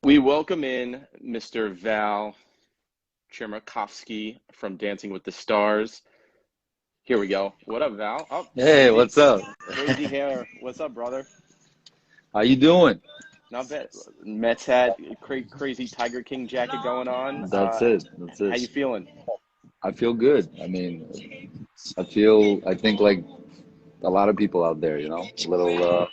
We welcome in Mr. Val Chermakovsky from Dancing with the Stars. Here we go. What up, Val? Oh, Hey, crazy, what's up? crazy hair. What's up, brother? How you doing? Not bad. Mets hat, crazy Tiger King jacket going on. That's it. That's How you it. feeling? I feel good. I think like a lot of people out there, a little,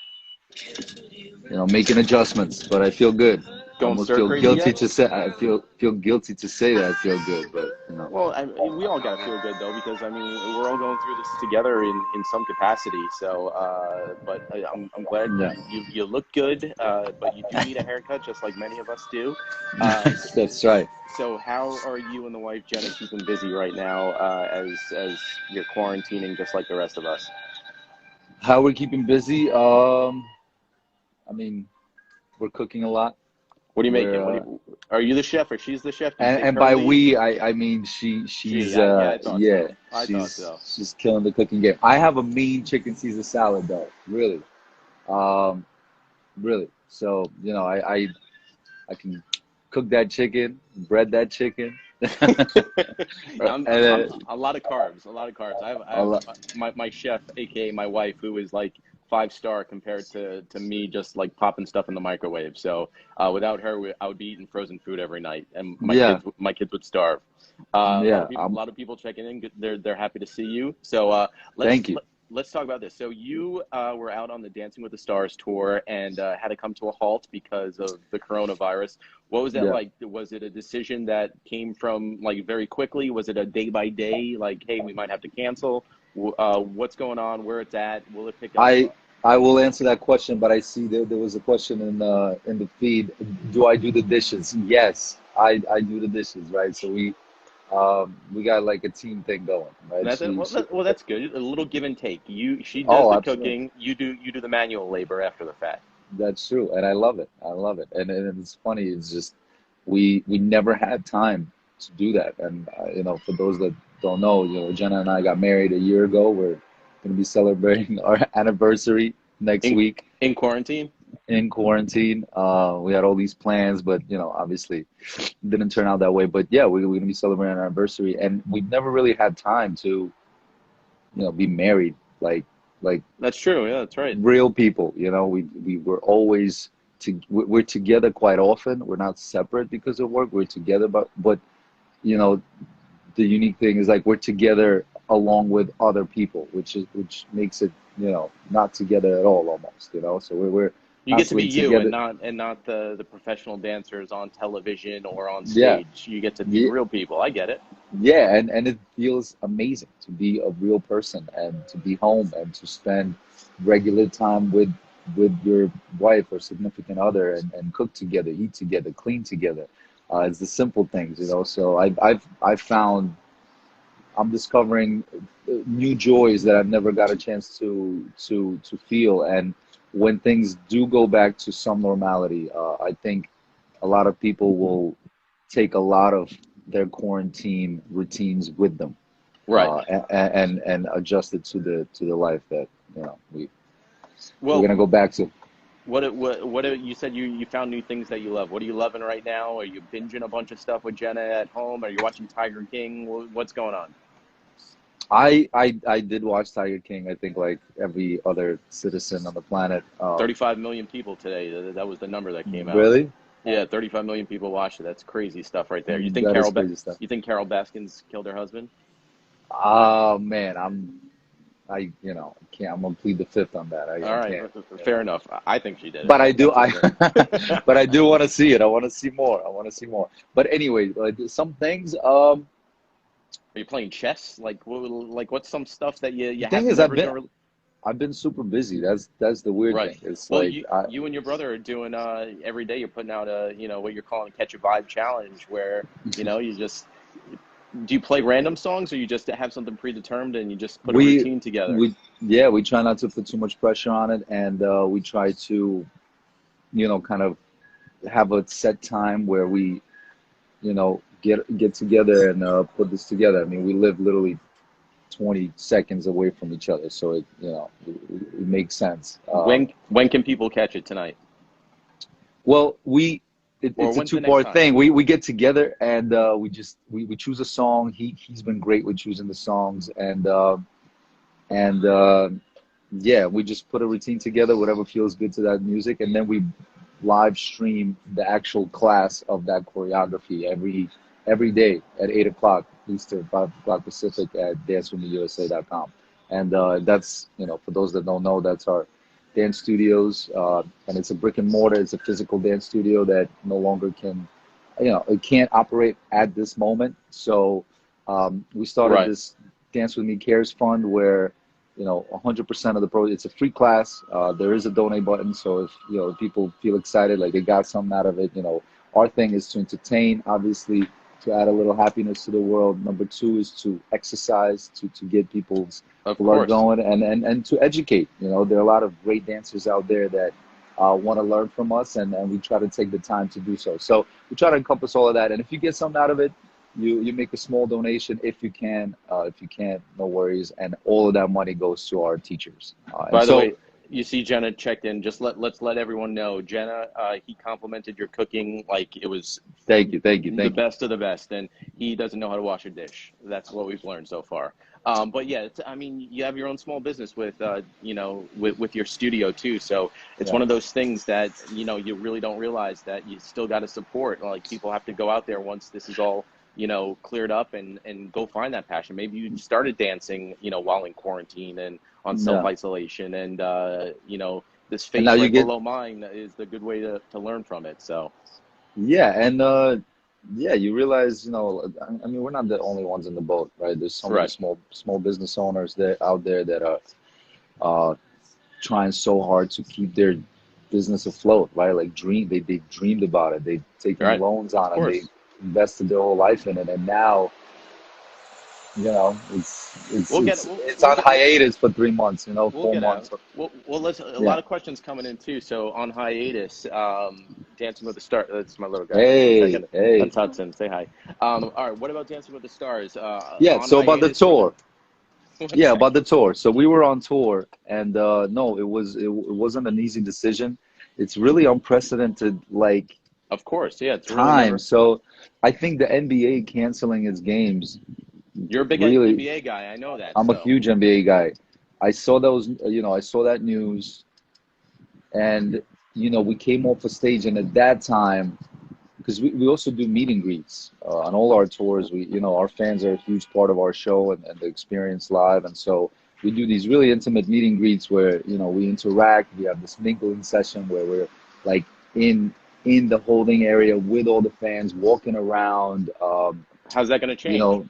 making adjustments, but I feel good. I Going almost stir feel crazy guilty yet? to say, I feel guilty to say that I feel good, but. Well, we all gotta feel good though, because I mean we're all going through this together in some capacity. So, but I'm glad Yeah. you look good, but you do need a haircut, just like many of us do. Uh, That's right. So how are you and the wife Jenna keeping busy right now, as you're quarantining just like the rest of us? How we're keeping busy? I mean, we're cooking a lot. What are you making? We're Are you the chef or she's the chef? Do you take and her by lead? we, I mean she's Yeah, I thought yeah, so. I thought she's so. she's killing the cooking game. I have a mean chicken Caesar salad though, really, um, really. So I can cook that chicken, bread that chicken, and I'm then a lot of carbs, a lot of carbs. I a have lot, my chef, aka my wife, who is like 5 star compared to me, just like popping stuff in the microwave. So without her, I would be eating frozen food every night, and yeah, my kids would starve. yeah. A lot of people checking in. They're happy to see you. So let's Thank you. let's talk about this. So you were out on the Dancing with the Stars tour and had to come to a halt because of the coronavirus. What was that Yeah. like? Was it a decision that came from like very quickly? Was it a day by day, like, hey, we might have to cancel? What's going on? Where it's at? Will it pick up? I I will answer that question, but I see there was a question in the feed. Do I do the dishes? Yes, I do the dishes, right? So we got like a team thing going, right? That's it. Well, that's good. A little give and take. She does Oh, the absolutely. cooking. You do the manual labor after the fact. That's true, and I love it. I love it, and it's funny. It's just we never had time to do that, and for those that don't know, Jenna and I got married a year ago. We're going to be celebrating our anniversary next In week in quarantine. in quarantine. We had all these plans, but obviously didn't turn out that way. But yeah, we're going to be celebrating our anniversary, and we've never really had time to be married like That's true. Yeah, that's right. real people. We were always we're together quite often. We're not separate because of work. We're together, but you know the unique thing is like we're together along with other people, which makes it not together at all almost. So we're You get to be constantly you and together. not the professional dancers on television or on Yeah, stage. You get to be yeah, real people. I get it. yeah, and it feels amazing to be a real person and to be home and to spend regular time with your wife or significant other and cook together, eat together, clean together. It's the simple things. So I've found I'm discovering new joys that I've never got a chance to feel. And when things do go back to some normality, I think a lot of people will take a lot of their quarantine routines with them, Right. and adjust it to the life that we're gonna Well, go back to. you said you found new things that you love. What are you loving right now? Are you binging a bunch of stuff with Jenna at home? Are you watching Tiger King? What's going on? I did watch Tiger King. I think like every other citizen on the planet. 35 million people today. That was the number that came out. Really, Yeah, 35 million people watched it. That's crazy stuff right there. that is crazy stuff. You think Carol Baskins killed her husband? Oh man, can't. I'm gonna plead the fifth on that. All I right, can't. fair enough. I think she did it, But I but do. that's okay. But I do want to see it. I want to see more. I want to see more. But anyway, like some things. Are you playing chess? Like what's some stuff that you The thing have is, never done? I've been super busy. That's the weird Right. thing. It's Well, like you and your brother are doing every day. You're putting out a what you're calling a catch a vibe challenge, where you just do you play random songs, or you just have something predetermined and you just put a we routine together? we yeah, we try not to put too much pressure on it, and we try to kind of have a set time where we get together and put this together. I mean, we live literally 20 seconds away from each other, so it makes sense. When can people catch it tonight? Well, we Or it's a when's the next two-part time? thing. We get together and we choose a song. He's been great with choosing the songs, and yeah, we just put a routine together, whatever feels good to that music, and then we live stream the actual class of that choreography every day at 8 o'clock Eastern, 5 o'clock Pacific at dancewithmeusa.com. And that's, for those that don't know, that's our dance studios, and it's a brick and mortar. It's a physical dance studio that no longer can, it can't operate at this moment. So we started Right. this Dance With Me Cares Fund where 100% of the it's a free class. There is a donate button, so if people feel excited, like they got something out of it, our thing is to entertain, obviously, to add a little happiness to the world. Number two is to exercise, to get people's Of blood course. going, and to educate. There are a lot of great dancers out there that want to learn from us, and we try to take the time to do so. So we try to encompass all of that, and if you get something out of it, you make a small donation if you can. If you can't, no worries. And all of that money goes to our teachers. And By the so, way, you see Jenna checked in. Just let's let everyone know. Jenna, he complimented your cooking like it was thank you, thank you, the thank you. best of the best, and he doesn't know how to wash a dish. That's what we've learned so far. But yeah, I mean, you have your own small business with, with your studio too. So it's Yeah, one of those things that, you really don't realize that you still got to support. Like people have to go out there once this is all, cleared up and go find that passion. Maybe you started dancing, while in quarantine and on yeah. self-isolation and, this And now face you right get, below mine is the good way to learn from it. So yeah, and yeah, you realize, I mean, we're not the only ones in the boat, right? There's so many right. small business owners that out there that are uh, trying so hard to keep their business afloat, right? Like they dreamed about it. They've taken Right. loans Of on it. They course. invested their whole life in it, and now, it's We'll get it's we'll it's we'll on get hiatus for 3 months, we'll four get out. months. Well, let's a Yeah. lot of questions coming in too. So on hiatus, Dancing with the Stars. That's my little guy. Hey, Second, hey. that's Hudson. Say hi. All right. What about Dancing with the Stars? Yeah. On So about the hiatus or tour. what's Yeah, next? about the tour. So we were on tour, and no, it wasn't an easy decision. It's really unprecedented, like Of course. Yeah. It's really time. never. So I think the NBA canceling its games You're a big really. NBA guy. I know that. I'm a So huge NBA guy. I saw that news, and we came off a stage, and at that time, because we also do meet and greets on all our tours. Our fans are a huge part of our show and the experience live, and so we do these really intimate meet and greets where we interact. We have this mingling session where we're like in the holding area with all the fans, walking around. how's that going to You change? know,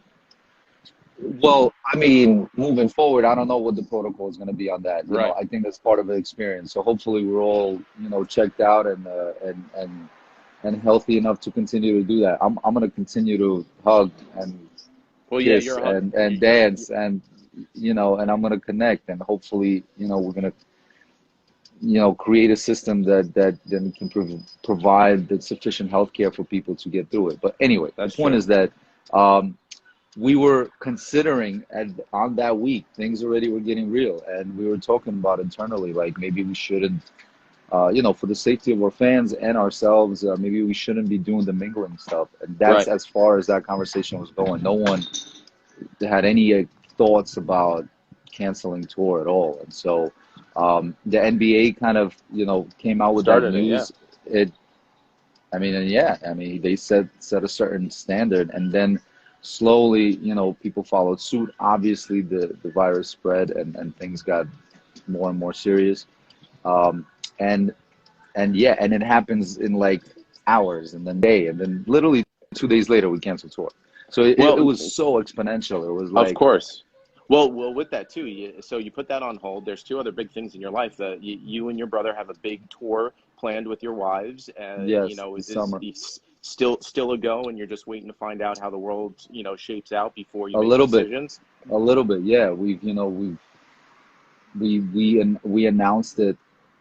well, I mean, moving forward, I don't know what the protocol is going to be on that. Right. I think that's part of the experience. So hopefully, we're all checked out and healthy enough to continue to do that. I'm gonna continue to hug and Well, yeah. kiss You're a hug. and dance and and I'm gonna connect and hopefully we're gonna create a system that then can provide the sufficient health care for people to get through it. But anyway, the That's point true. is that we were considering on that week things already were getting real and we were talking about internally like maybe we shouldn't for the safety of our fans and ourselves, maybe we shouldn't be doing the mingling stuff. And that's Right. as far as that conversation was going. No one had any thoughts about canceling tour at all. And so the NBA kind of, came out with that Started it. Yeah. news. It, I mean, and yeah, I mean, they set a certain standard, and then slowly, people followed suit. Obviously, the virus spread, and things got more and more serious. Um, and yeah, and it happens in like hours and then day, and then literally 2 days later we canceled tour. So it Well, was so exponential. It was of like, course. Well, with that too, so you put that on hold. There's two other big things in your life that you and your brother have a big tour planned with your wives. yes, the summer. Is still a go, and you're just waiting to find out how the world shapes out before you A make little bit, decisions. a little bit, yeah. We announced it.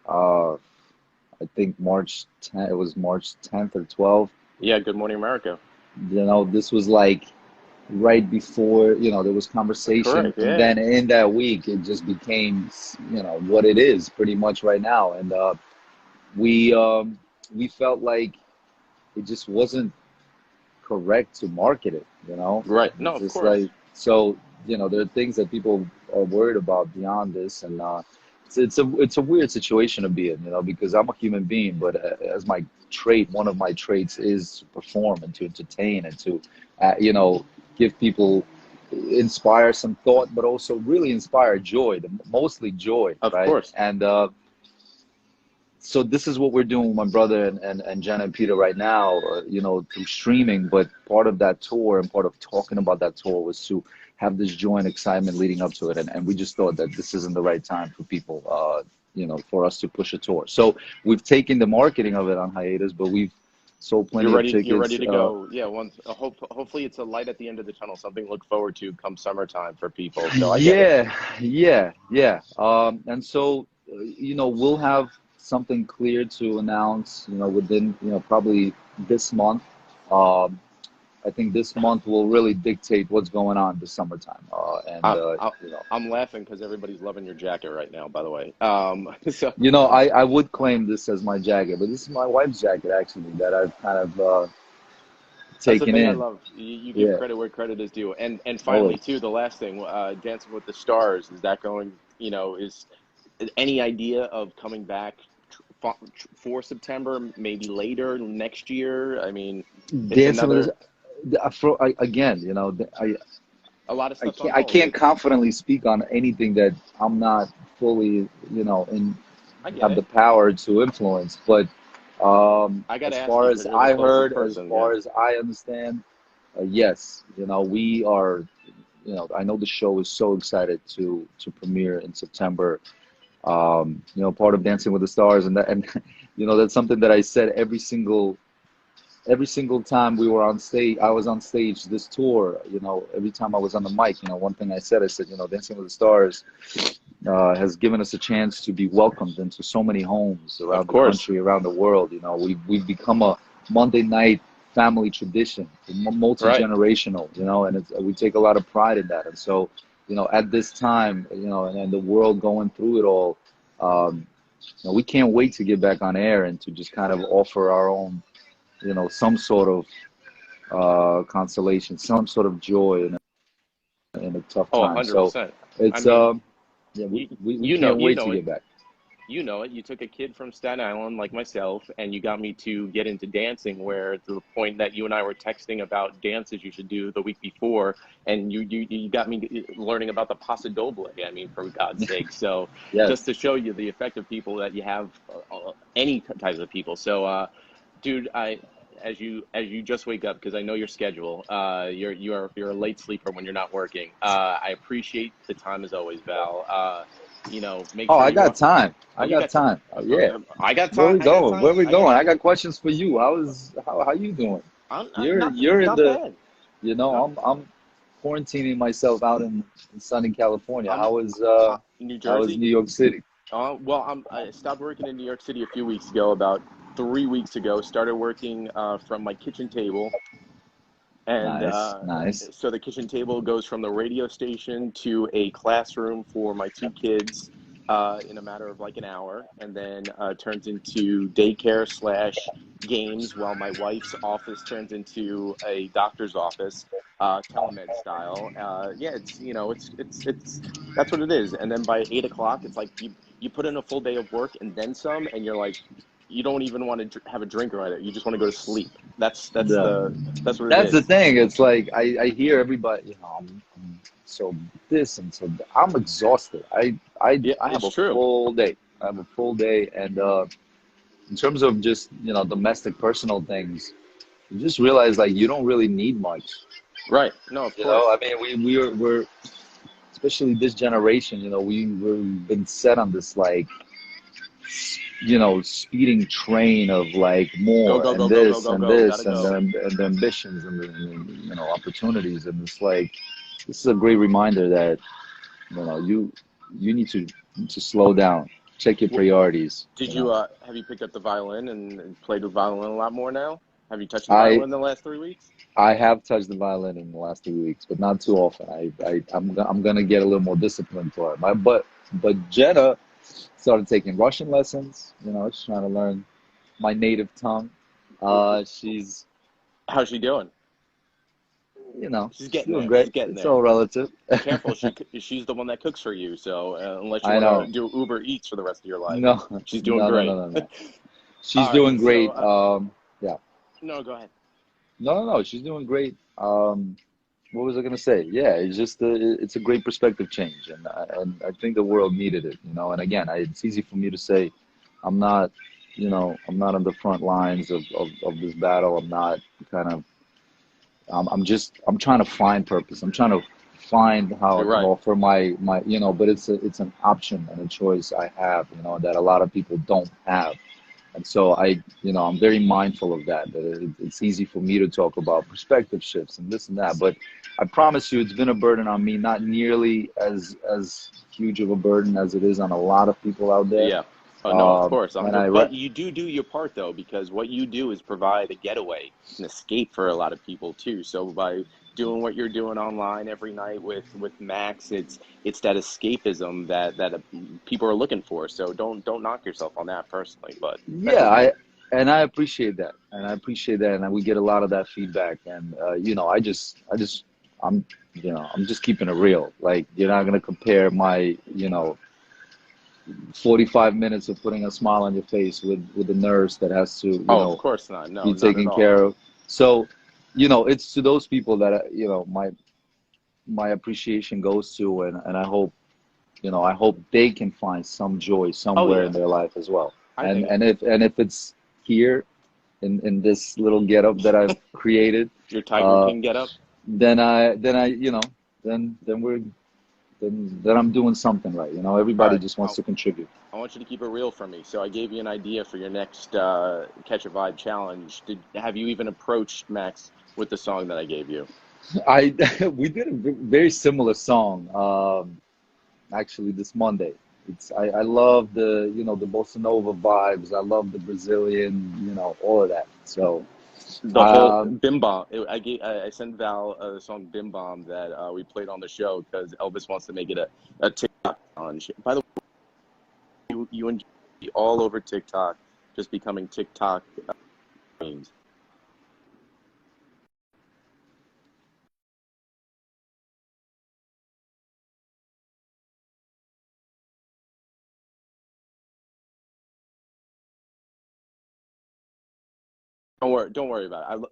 I think March 10th. It was March 10th or 12th. Yeah. Good Morning America. This was like right before there was conversation, Correct. and Yeah. then in that week it just became what it is pretty much right now. And we felt like it just wasn't correct to market it, you know? Right. No, It's of just like, course. so, you know, there are things that people are worried about beyond this. And it's a weird situation to be in, you know, because I'm a human being, but as my trait, one of my traits is to perform and to entertain and to, you know, give people, inspire some thought, but also really inspire joy, mostly joy, Of right? course. And so this is what we're doing with my brother and Jenna and Peter right now, you know, through streaming. But part of that tour and part of talking about that tour was to have this joy and excitement leading up to it. And we just thought that this isn't the right time for people, you know, for us to push a tour. So we've taken the marketing of it on hiatus, but we've sold plenty of You're tickets. ready to go. Yeah, once hopefully it's a light at the end of the tunnel, something to look forward to come summertime for people. So I get it. Yeah, yeah. And so, you know, we'll have something clear to announce, you know, within, you know, probably this month. Um, I think this month will really dictate what's going on this summertime. I, I, You know, I'm laughing because everybody's loving your jacket right now, by the way. So you know, I would claim this as my jacket, but this is my wife's jacket actually that I've kind of that's the taken thing I in. love. You give Yeah, credit where credit is due. And finally, always. too, the last thing, Dancing with the Stars, is that going, is any idea of coming back for September, maybe later next year? I mean, it's Dancing with another, this, again, you know, a lot of stuff's on I hold. can't confidently speak on anything that I'm not fully, you know, in I get have the it. power to influence. But I got to as ask far you as because you're the I closest heard, as person. Yeah. far as I understand, yes, you know, we are, you know, I know the show is so excited to premiere in September. You know, part of Dancing with the Stars, and you know, that's something that I said every single time we were on stage, I was on stage this tour, you know, every time I was on the mic, you know, one thing I said, you know, Dancing with the Stars has given us a chance to be welcomed into so many homes Of around the course. country, around the world. You know, we've become a Monday night family tradition, Right. multi-generational, you know, and we take a lot of pride in that. And so, you know, at this time, you know, and the world going through it all, um, you know, we can't wait to get back on air and to just kind of offer our own, you know, some sort of consolation, some sort of joy in a tough Oh, time. So 100%. I it's mean, yeah, you we can't you wait know to it. get back. You know it. You took a kid from Staten Island like myself, and you got me to get into dancing. Where to the point that you and I were texting about dances you should do the week before, and you got me learning about the Paso Doble. I mean, for God's sake. So just Yes. to show you the effect of people that you have, any types of people. So, dude, as you just wake up because I know your schedule. You're a late sleeper when you're not working. I appreciate the time as always, Val. Make Oh, sure I you go. got time. Oh, I you got got time. time. Yeah. I got Where time. we I got going? time. Where we I got going? I time. got questions for you. How you doing? I'm not You're in not the, bad. you know, Not, I'm quarantining myself out in sunny California. I'm New How is Jersey. New York City? Well, I stopped working in New York City a few weeks ago. About 3 weeks ago, started working from my kitchen table, and Nice, nice. so the kitchen table goes from the radio station to a classroom for my two kids in a matter of like an hour, and then turns into daycare slash games, while my wife's office turns into a doctor's office, telemed style. Yeah, it's that's what it is. And then by 8 o'clock, it's like you put in a full day of work and then some, and you're like, you don't even want to have a drink right there. You just want to go to sleep. Yeah. That's what it That's the is. thing. It's like I hear everybody, you know, I'm so this and so that. I'm exhausted. Yeah, I have it's a true. full day. I have a full day, and in terms of just, you know, domestic personal things, you just realize like you don't really need much. Right. No, of You know, I course. mean, we're especially this generation. You know, we've been set on this like, you know, speeding train of like Go, more go, go, go, go, go, go. Gotta and go. the ambitions you know, opportunities, and it's like this is a great reminder that, you know, you need to slow down, check your Wh- priorities, Did you you know. have you picked up the violin and played with violin a lot more now? Have you touched the I violin in the last 3 weeks? I have touched the violin in the last 2 weeks, but not too often. I'm gonna get a little more disciplined for it. But Jenna started taking Russian lessons. You know, she's trying to learn my native tongue. She's, How's she doing? she's She's getting doing there. great. She's getting It's there. all relative. Careful, she's the one that cooks for you. So unless you I want to know. do Uber Eats for the rest of your life, No, she's doing no, no, no, great. no, no. She's All right. doing So great. Yeah. no, go ahead. No, no, no. She's doing great. What was I gonna say? Yeah, it's just it's a great perspective change, and I think the world needed it. And again, it's easy for me to say, I'm not, I'm not on the front lines of this battle. I'm not kind of. I'm trying to find purpose. I'm trying to find how I You're can right. offer my. But it's an option and a choice I have. That a lot of people don't have. And so I'm very mindful of that. That it's easy for me to talk about perspective shifts and this and that, but I promise you, it's been a burden on me, not nearly as huge of a burden as it is on a lot of people out there. Yeah. Oh no, of course. And I, But you do your part though, because what you do is provide a getaway, an escape for a lot of people too. So by doing what you're doing online every night with Max, it's that escapism that people are looking for. So don't knock yourself on that personally, but yeah, I appreciate that, and we get a lot of that feedback, and I'm I'm just keeping it real. Like, you're not gonna compare my 45 minutes of putting a smile on your face with a nurse that has to, oh, of course not. No, be not at taken all. care of. So, it's to those people that, my appreciation goes to, and I hope they can find some joy Oh somewhere in yeah, their life as well. I And think and if it's here in this little getup that I've created, your Tiger uh, King get up. then I then then I'm doing something right. All Everybody right. just wants to contribute. I want you to keep it real for me. So I gave you an idea for your next Catch a Vibe challenge. Have you even approached Max with the song that I gave you? I We did a very similar song, actually, this Monday. I love the bossa nova vibes. I love the Brazilian, all of that. So The whole um, Bim Bom. I sent Val the song Bim Bom that we played on the show because Elvis wants to make it a TikTok challenge. By the way, you and Jay all over TikTok, just becoming TikTok queens. Don't worry about it.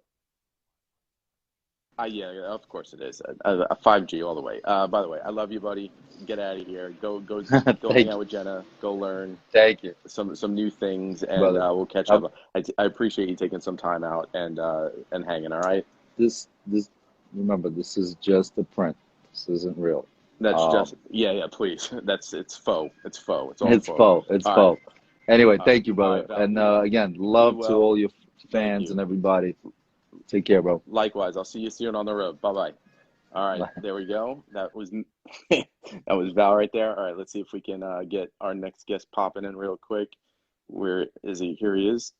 Yeah, yeah, of course it is. A 5G all the way. By the way, I love you, buddy. Get out of here. Go hang thank out you, with Jenna. Go learn thank you, some new things, and brother. we'll catch Um, up. I appreciate you taking some time out and hanging. All right. this remember, this is just a print. This isn't real. That's Um, just yeah. Please. It's faux. It's faux. It's all it's faux. faux. It's All right. faux. Anyway, thank you, All brother. right, Val. And again, Be love to well. all your Thank fans you. and everybody. Take care, bro. Likewise. I'll see you soon on the road. Bye bye. All right, there we go. That was that was Val right there. All right, let's see if we can get our next guest popping in real quick. Where is he? Here he is.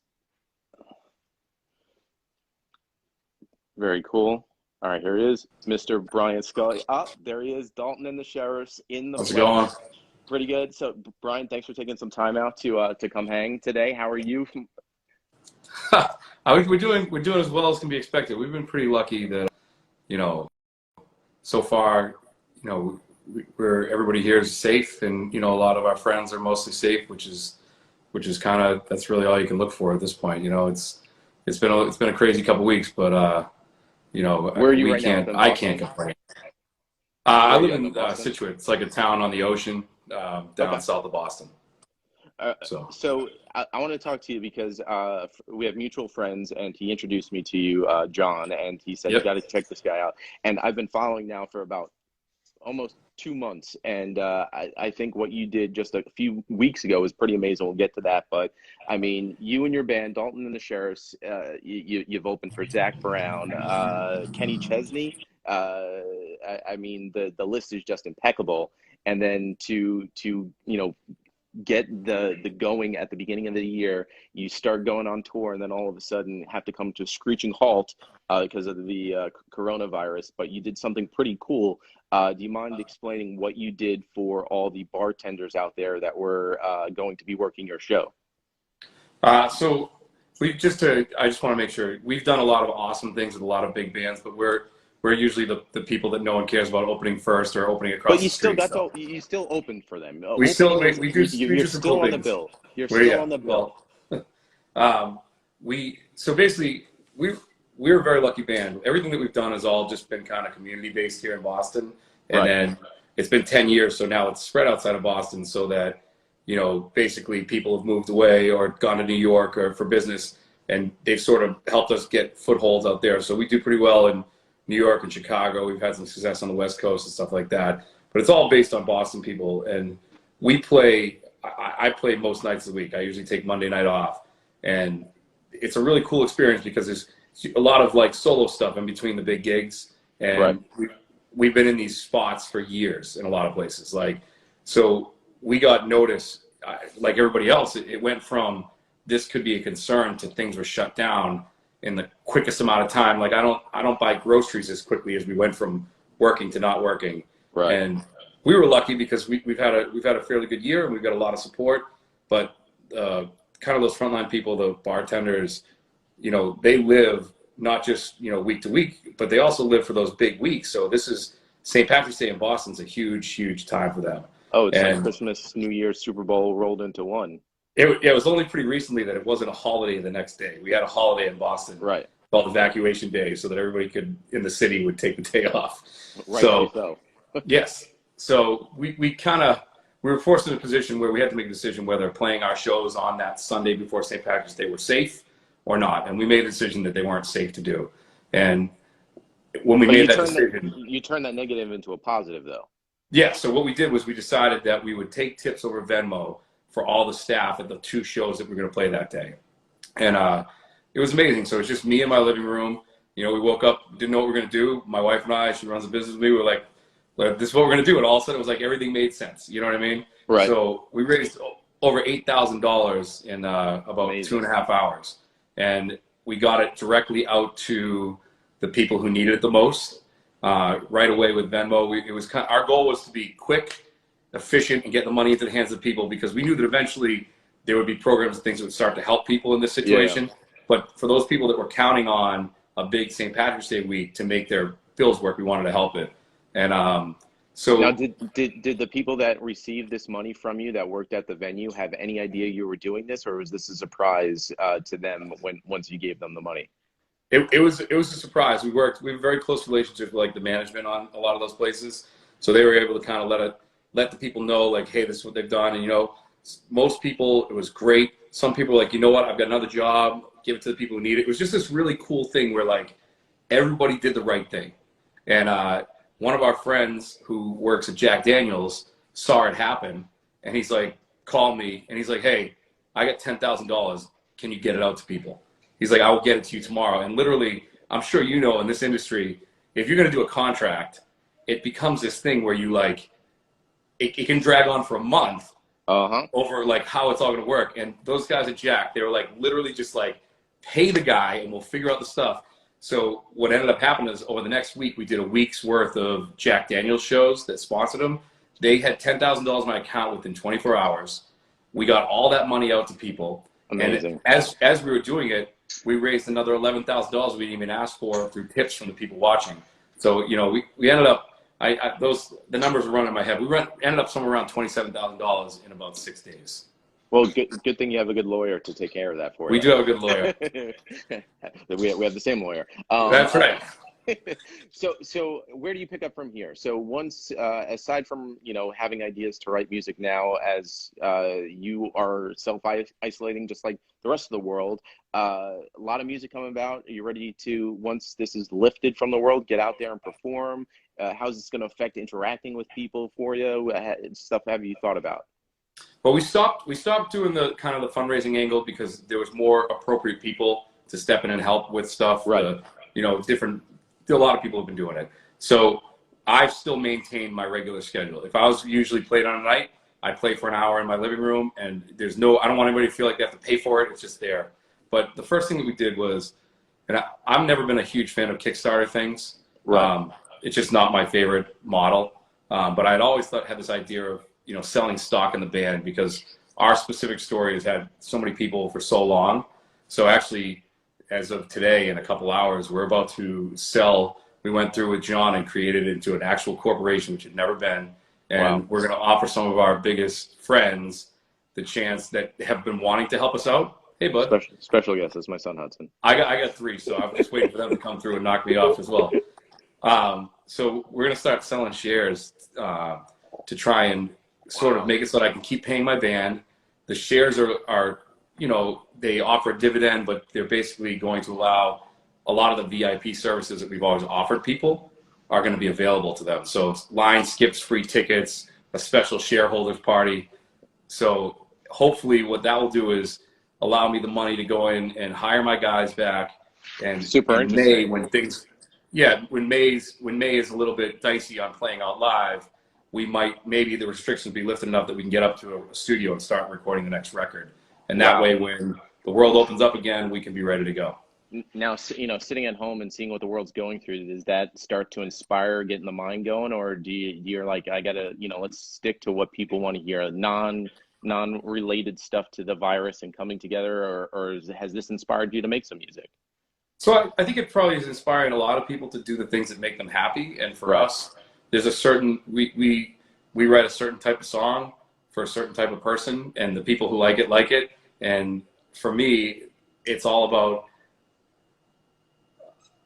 Very cool. All right, here he is, Mr. Brian Scully. Ah, there he is, Dalton and the Sheriffs in the How's it going? flesh. Pretty good. So, Brian, thanks for taking some time out to come hang today. How are you? We're doing as well as can be expected. We've been pretty lucky that you know so far we're everybody here is safe, and a lot of our friends are mostly safe, which is kind of that's really all you can look for at this point. It's been a crazy couple weeks, but Where are you we right now? Up can't in I can't Boston? complain. Where I are you live up in in Boston? Situate. It's like a town on the ocean down Okay. south of Boston. Uh, So so I want to talk to you because we have mutual friends, and he introduced me to you, John, and he said you got yep. to check this guy out. And I've been following now for about almost 2 months, and I think what you did just a few weeks ago was pretty amazing. We'll get to that, but I mean, you and your band, Dalton and the Sheriffs, you've opened for Zach Brown, Kenny Chesney. I mean, the list is just impeccable. And then to get the going at the beginning of the year, you start going on tour, and then all of a sudden have to come to a screeching halt because of the coronavirus. But you did something pretty cool. Do you mind explaining what you did for all the bartenders out there that were going to be working your show? So I just want to make sure we've done a lot of awesome things with a lot of big bands, but we're usually the people that no one cares about opening first or opening across But you the still street. got So to, you still open for them. we still Opening is, we do you're some still cool on the things. bill. You're Where, still yeah, on the bill. well, so basically we're a very lucky band. Everything that we've done has all just been kind of community based here in Boston, and Right. then it's been 10 years, so now it's spread outside of Boston, so that basically people have moved away or gone to New York or for business, and they've sort of helped us get footholds out there. So we do pretty well in New York and Chicago. We've had some success on the West Coast and stuff like that, but it's all based on Boston people. And we play, I play most nights of the week. I usually take Monday night off, and it's a really cool experience because there's a lot of like solo stuff in between the big gigs, and Right. we've been in these spots for years in a lot of places. So we got noticed, like everybody else. It went from this could be a concern to things were shut down in the quickest amount of time. Like I don't buy groceries as quickly as we went from working to not working. Right. And we were lucky because we've had a fairly good year and we've got a lot of support. But kind of those frontline people, the bartenders, they live not just week to week, but they also live for those big weeks. So this is St. Patrick's Day in Boston's a huge time for them. Oh, it's like Christmas, New Year's, Super Bowl rolled into one. It was only pretty recently that it wasn't a holiday the next day. We had a holiday in Boston, Right, called Evacuation Day, so that everybody in the city would take the day off. right. So yes, so we were forced in a position where we had to make a decision whether playing our shows on that Sunday before St. Patrick's Day were safe or not, and we made a decision that they weren't safe to do. And when we made that decision, you turned that negative into a positive, though. Yeah, so what we did was we decided that we would take tips over Venmo for all the staff at the 2 shows that we were going to play that day. And it was amazing. So it's just me in my living room. We woke up, didn't know what we were going to do. My wife and I, she runs a business with me. We were like, this is what we're going to do. And all of a sudden it was like everything made sense. You know what I mean? Right. So we raised over $8,000 in about Amazing. 2.5 hours. And we got it directly out to the people who needed it the most. Right away with Venmo. Our goal was to be quick, efficient, and get the money into the hands of people, because we knew that eventually there would be programs and things that would start to help people in this situation. Yeah. But for those people that were counting on a big St. Patrick's Day week to make their bills work, we wanted to help it. And so now, did the people that received this money from you that worked at the venue have any idea you were doing this, or was this a surprise to them once you gave them the money? It was a surprise. We have a very close relationship with like the management on a lot of those places, so they were able to kind of let the people know, like, hey, this is what they've done. And most people, it was great. Some people were like, you know what, I've got another job, give it to the people who need it. It was just this really cool thing where like everybody did the right thing. And one of our friends who works at Jack Daniels saw it happen, and he's like, called me, and he's like, hey, I got $10,000. Can you get it out to people? He's like, I will get it to you tomorrow. And literally, I'm sure in this industry, if you're going to do a contract, it becomes this thing where you like, it can drag on for a month over like how it's all going to work. And those guys at Jack, they were like, literally just like, pay the guy and we'll figure out the stuff. So what ended up happening is over the next week, we did a week's worth of Jack Daniels shows that sponsored them. They had $10,000 in my account within 24 hours. We got all that money out to people. Amazing. And as we were doing it, we raised another $11,000 we didn't even ask for through tips from the people watching. So, we ended up, the numbers were running in my head. Ended up somewhere around $27,000 in about 6 days. Well, good thing you have a good lawyer to take care of that for you. We do have a good lawyer. we have the same lawyer. That's right. So where do you pick up from here? So once, aside from, having ideas to write music now, as you are self-isolating just like the rest of the world, a lot of music coming about. Are you ready to, once this is lifted from the world, get out there and perform? How's this going to affect interacting with people for you? Stuff have you thought about? Well, we stopped doing the kind of the fundraising angle because there was more appropriate people to step in and help with stuff. Right. A lot of people have been doing it. So I've still maintained my regular schedule. If I was usually played on a night, I'd play for an hour in my living room, and I don't want anybody to feel like they have to pay for it. It's just there. But the first thing that we did was, and I've never been a huge fan of Kickstarter things. Right. It's just not my favorite model. But I'd always had this idea of, selling stock in the band, because our specific story has had so many people for so long. So actually, as of today, in a couple hours, we're about to sell. We went through with John and created it into an actual corporation, which had never been. And Wow. we're going to offer some of our biggest friends the chance that have been wanting to help us out. Hey, bud. Special guest is my son Hudson. I got 3, so I'm just waiting for them to come through and knock me off as well. So we're going to start selling shares to try and sort of make it so that I can keep paying my band. The shares are you know, they offer a dividend, but they're basically going to allow a lot of the VIP services that we've always offered people are going to be available to them. So it's line skips, free tickets, a special shareholders party. So hopefully what that will do is allow me the money to go in and hire my guys back. And Super in interesting. May, when things, yeah, when May is a little bit dicey on playing out live, we might, maybe the restrictions be lifted enough that we can get up to a studio and start recording the next record. And that way, when the world opens up again, we can be ready to go. Now, you know, sitting at home and seeing what the world's going through, does that start to inspire, getting the mind going, or you're like, I gotta, you know, let's stick to what people want to hear, non-related stuff to the virus and coming together, or has this inspired you to make some music? So I think it probably is inspiring a lot of people to do the things that make them happy. And for us, there's a certain, we write a certain type of song for a certain type of person, and the people who like it. And for me, it's all about,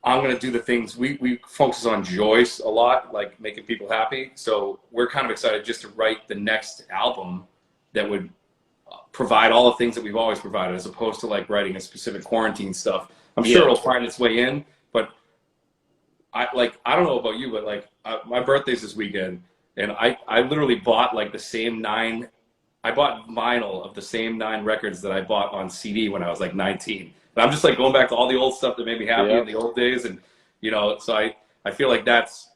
I'm going to do the things, we focus on joy a lot, like making people happy. So we're kind of excited just to write the next album that would provide all the things that we've always provided, as opposed to like writing a specific quarantine stuff. I'm sure it'll find its way in, but I don't know about you, but like my birthday's this weekend, and I literally bought like the same 9, I bought vinyl of the same 9 records that I bought on CD when I was like 19. And I'm just like going back to all the old stuff that made me happy in the old days. And, you know, so I feel like that's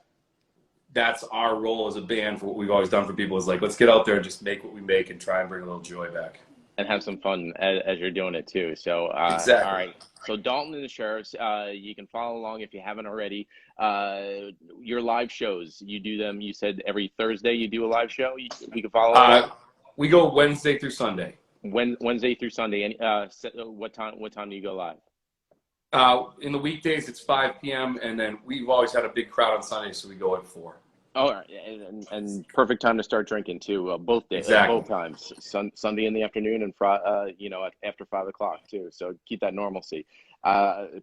our role as a band for what we've always done for people, is like, let's get out there and just make what we make and try and bring a little joy back. And have some fun as you're doing it too. So, Exactly. All right. So Dalton and the Sheriffs, you can follow along if you haven't already. Your live shows, you do them, you said every Thursday you do a live show? We can follow along? We go Wednesday through Sunday. Wednesday through Sunday. And what time do you go live? In the weekdays, it's 5 p.m. And then we've always had a big crowd on Sunday, so we go at 4. Oh, and perfect time to start drinking too. Both days, exactly. Both times. Sunday in the afternoon and you know, after 5 o'clock too. So keep that normalcy.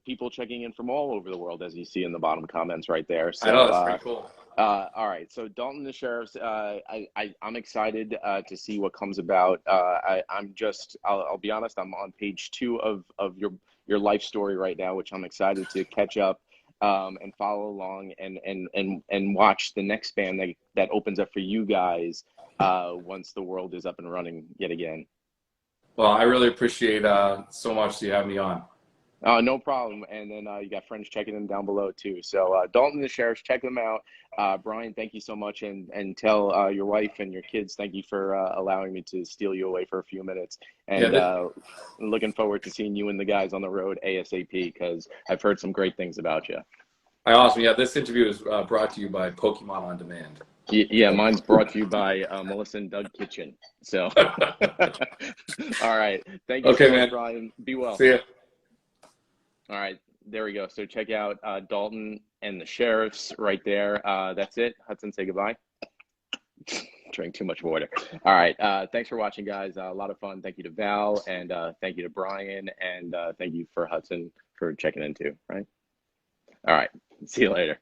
People checking in from all over the world, as you see in the bottom comments right there. So, I know, that's pretty cool. All right, so Dalton and the Sheriffs, I'm excited to see what comes about. I'll be honest, I'm on page 2 of your life story right now, which I'm excited to catch up and follow along and watch the next band that opens up for you guys once the world is up and running yet again. Well, I really appreciate so much you have me on. No problem. And then you got friends checking in down below too. So Dalton and the Sheriffs, check them out. Brian, thank you so much, and tell your wife and your kids thank you for allowing me to steal you away for a few minutes. And looking forward to seeing you and the guys on the road ASAP, because I've heard some great things about you. Awesome. Yeah, this interview is brought to you by Pokemon On Demand. Yeah, mine's brought to you by Melissa and Doug Kitchen. So, all right. Thank you so much, Brian. Be well. See ya. All right, there we go. So check out Dalton and the Sheriffs right there. That's it. Hudson, say goodbye. Drank too much water. All right, thanks for watching, guys. A lot of fun. Thank you to Val, and thank you to Brian, and thank you for Hudson for checking in too, right? All right, see you later.